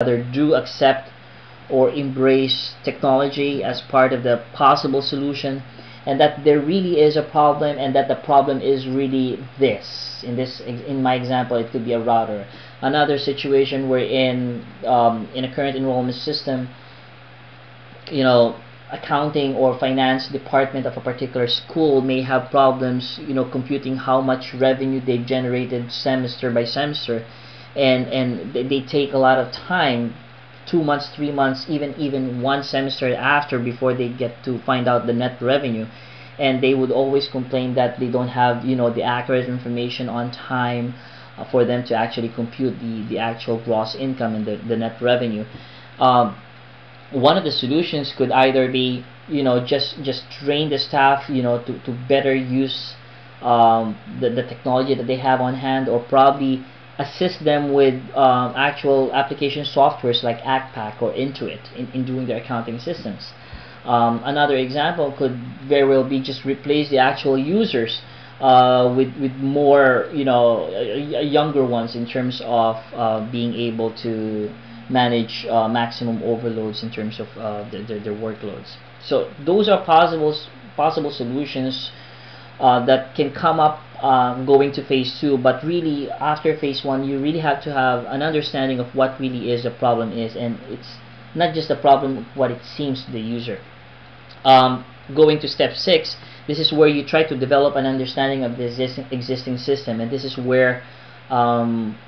rather do accept or embrace technology as part of the possible solution, and that there really is a problem, and that the problem is really this. In my example, it could be a router. Another situation we're in a current enrollment system, you know, accounting or finance department of a particular school may have problems, computing how much revenue they've generated semester by semester, and they take a lot of time, 2 months, 3 months, even one semester after, before they get to find out the net revenue. And they would always complain that they don't have, the accurate information on time for them to actually compute the actual gross income and the net revenue. One of the solutions could either be, just train the staff, to better use the technology that they have on hand, or probably assist them with actual application softwares like ACPAC or Intuit in doing their accounting systems. Another example could very well be just replace the actual users with more, younger ones, in terms of being able to manage maximum overloads in terms of their workloads. So those are possible solutions that can come up going to phase 2. But really, after phase 1, you really have to have an understanding of what really is the problem is, and it's not just a problem of what it seems to the user. Going to step 6, this is where you try to develop an understanding of the existing system, and this is where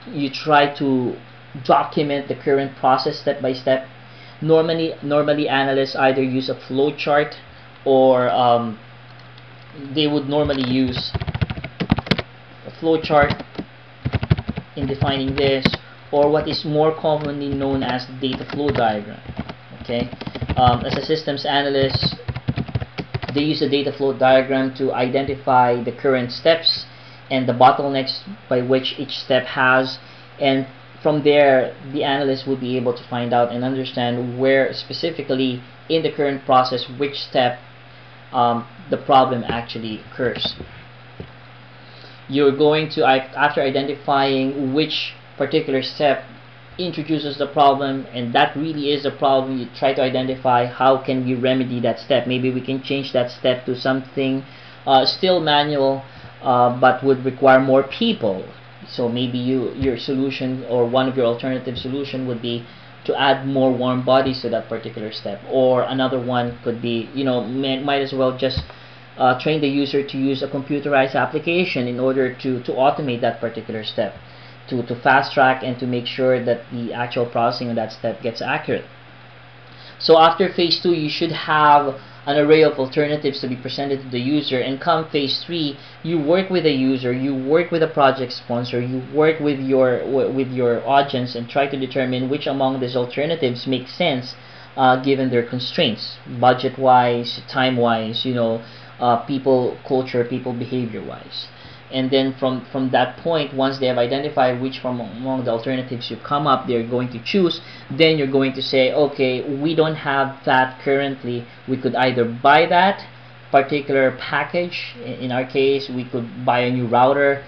you try to document the current process step by step. Normally analysts either use a flow chart, or they would normally use a flow chart in defining this, or what is more commonly known as the data flow diagram. Okay, as a systems analyst, they use a data flow diagram to identify the current steps and the bottlenecks by which each step has, and from there the analyst would be able to find out and understand where specifically in the current process, which step the problem actually occurs. You're going to, after identifying which particular step introduces the problem, and that really is the problem, you try to identify how can we remedy that step. Maybe we can change that step to something still manual, but would require more people. So maybe your solution, or one of your alternative solution, would be to add more warm bodies to that particular step. Or another one could be, might as well just train the user to use a computerized application in order to automate that particular step, to fast track and to make sure that the actual processing of that step gets accurate. So after phase 2, you should have an array of alternatives to be presented to the user, and come phase 3, you work with the user, you work with a project sponsor, you work with your audience, and try to determine which among these alternatives make sense given their constraints, budget wise, time wise, people culture, people behavior wise. And then from that point, once they have identified which from among the alternatives you come up, they're going to choose, then you're going to say, okay, we don't have that currently, we could either buy that particular package. In our case, we could buy a new router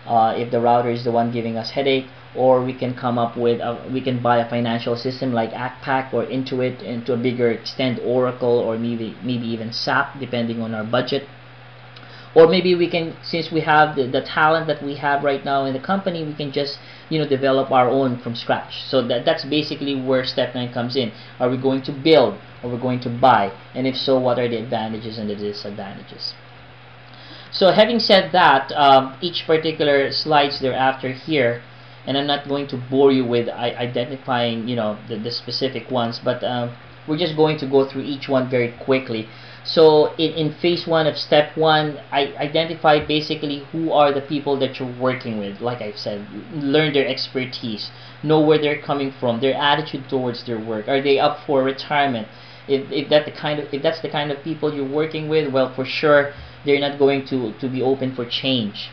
if the router is the one giving us headache, or we can come up with we can buy a financial system like ACPAC or Intuit, and to a bigger extent Oracle, or maybe even SAP, depending on our budget. Or maybe we can, since we have the talent that we have right now in the company, we can just develop our own from scratch. So that's basically where step 9 comes in. Are we going to build, or we're going to buy? And if so, what are the advantages and the disadvantages? So having said that, each particular slides thereafter here, and I'm not going to bore you with identifying the specific ones, but we're just going to go through each one very quickly. So in phase 1 of step 1, I identified basically who are the people that you're working with. Like I've said, learn their expertise, know where they're coming from, their attitude towards their work. Are they up for retirement? If that's the kind of people you're working with, well, for sure they're not going to be open for change.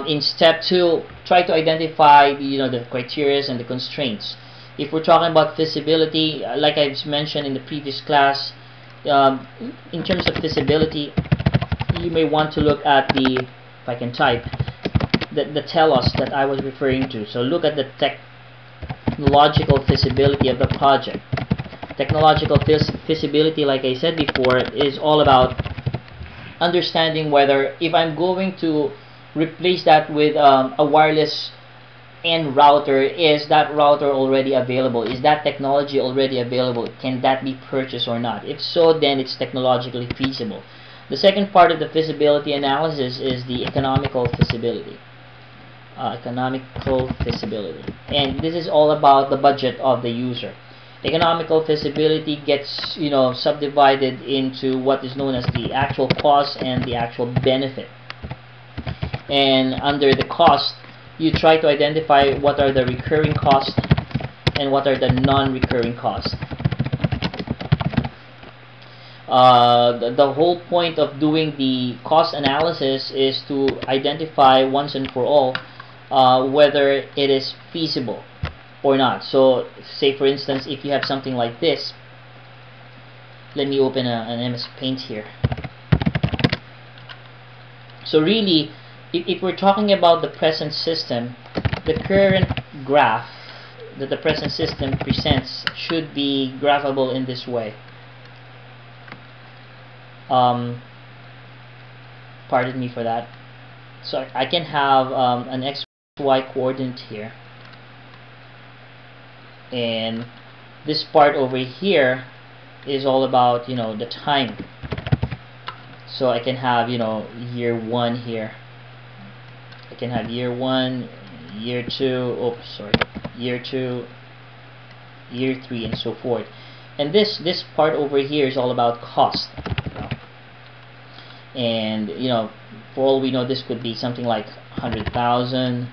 In step 2, try to identify the criteria and the constraints. If we're talking about feasibility, like I've mentioned in the previous class, in terms of feasibility, you may want to look at the, if I can type, the telos that I was referring to. So look at the technological feasibility of the project. Technological feasibility, like I said before, is all about understanding whether if I'm going to replace that with a wireless and router, is that router already available? Is that technology already available? Can that be purchased or not? If so, then it's technologically feasible. The second part of the feasibility analysis is the economical feasibility. And this is all about the budget of the user. Economical feasibility gets, subdivided into what is known as the actual cost and the actual benefit. And under the cost, you try to identify what are the recurring costs and what are the non-recurring costs. The whole point of doing the cost analysis is to identify once and for all whether it is feasible or not. So say for instance, if you have something like this, let me open an MS Paint here. So really, if we're talking about the present system, the current graph that the present system presents should be graphable in this way. Pardon me for that. So I can have an XY coordinate here, and this part over here is all about the time. So I can have year 1 here. I can have year 1, year 2, year 2, year 3, and so forth. And this part over here is all about cost. And for all we know, this could be something like 100,000,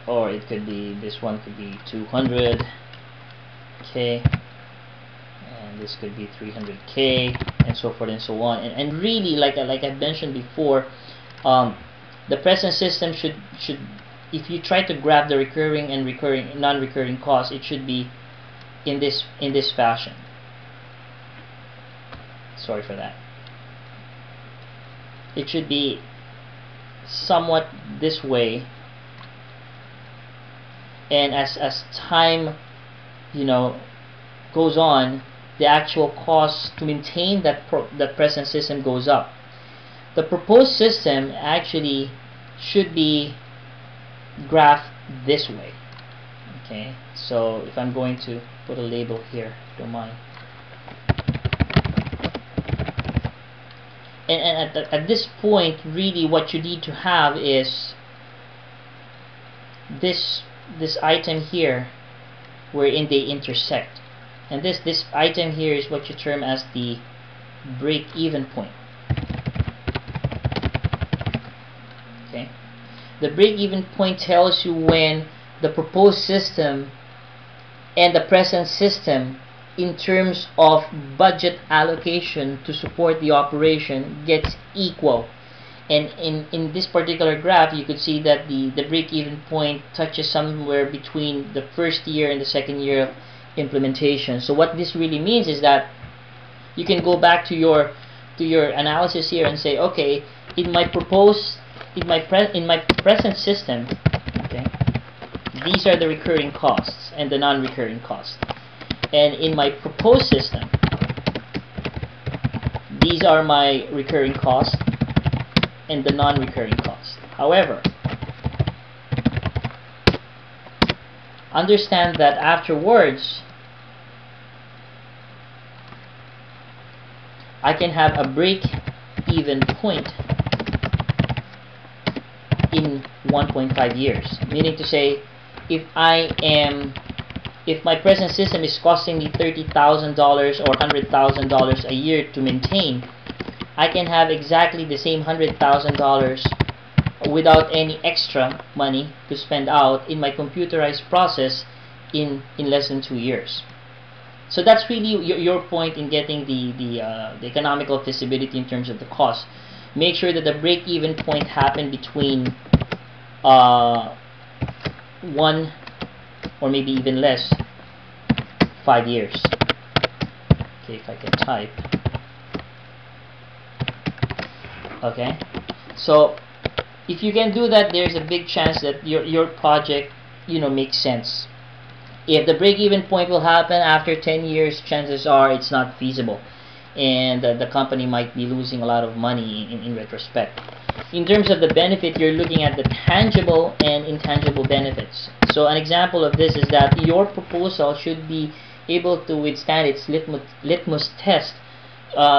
or it could be, this one could be 200k, and this could be 300k, and so forth and so on. And really, like I mentioned before, the present system should, if you try to grab the recurring and non-recurring costs, it should be in this fashion. Sorry for that. It should be somewhat this way, and as time goes on, the actual cost to maintain that present system goes up. The proposed system actually should be graphed this way. Okay, so if I'm going to put a label here, if you don't mind. And at this point, really what you need to have is this item here, wherein they intersect, and this item here is what you term as the break-even point. Okay, the break-even point tells you when the proposed system and the present system, in terms of budget allocation to support the operation, gets equal. And in this particular graph, you could see that the break-even point touches somewhere between the first year and the second year of implementation. So what this really means is that you can go back to your analysis here and say, okay, in my present system, okay, these are the recurring costs and the non-recurring costs. And in my proposed system, these are my recurring costs and the non-recurring costs. However, understand that afterwards, I can have a break-even point in 1.5 years. Meaning to say, if my present system is costing me $30,000 or $100,000 a year to maintain, I can have exactly the same $100,000 without any extra money to spend out in my computerized process in less than 2 years. So that's really your point in getting the economical feasibility in terms of the cost. Make sure that the break-even point happened between 1 or maybe even less 5 years. Okay, if I can type. Okay, so if you can do that, there's a big chance that your project, makes sense. If the break-even point will happen after 10 years, chances are it's not feasible, and the company might be losing a lot of money in retrospect. In terms of the benefit, you're looking at the tangible and intangible benefits. So an example of this is that your proposal should be able to withstand its litmus test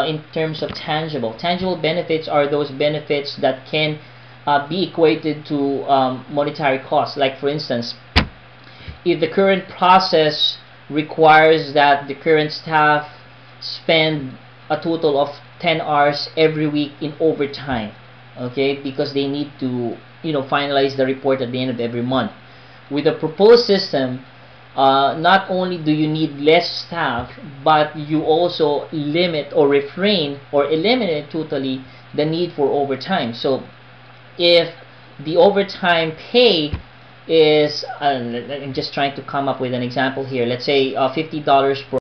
in terms of tangible. Tangible benefits are those benefits that can be equated to monetary costs. Like, for instance, if the current process requires that the current staff spend a total of 10 hours every week in overtime, okay, because they need to finalize the report at the end of every month. With the proposed system, not only do you need less staff, but you also limit or refrain or eliminate totally the need for overtime. So if the overtime pay is, I'm just trying to come up with an example here, let's say $50 per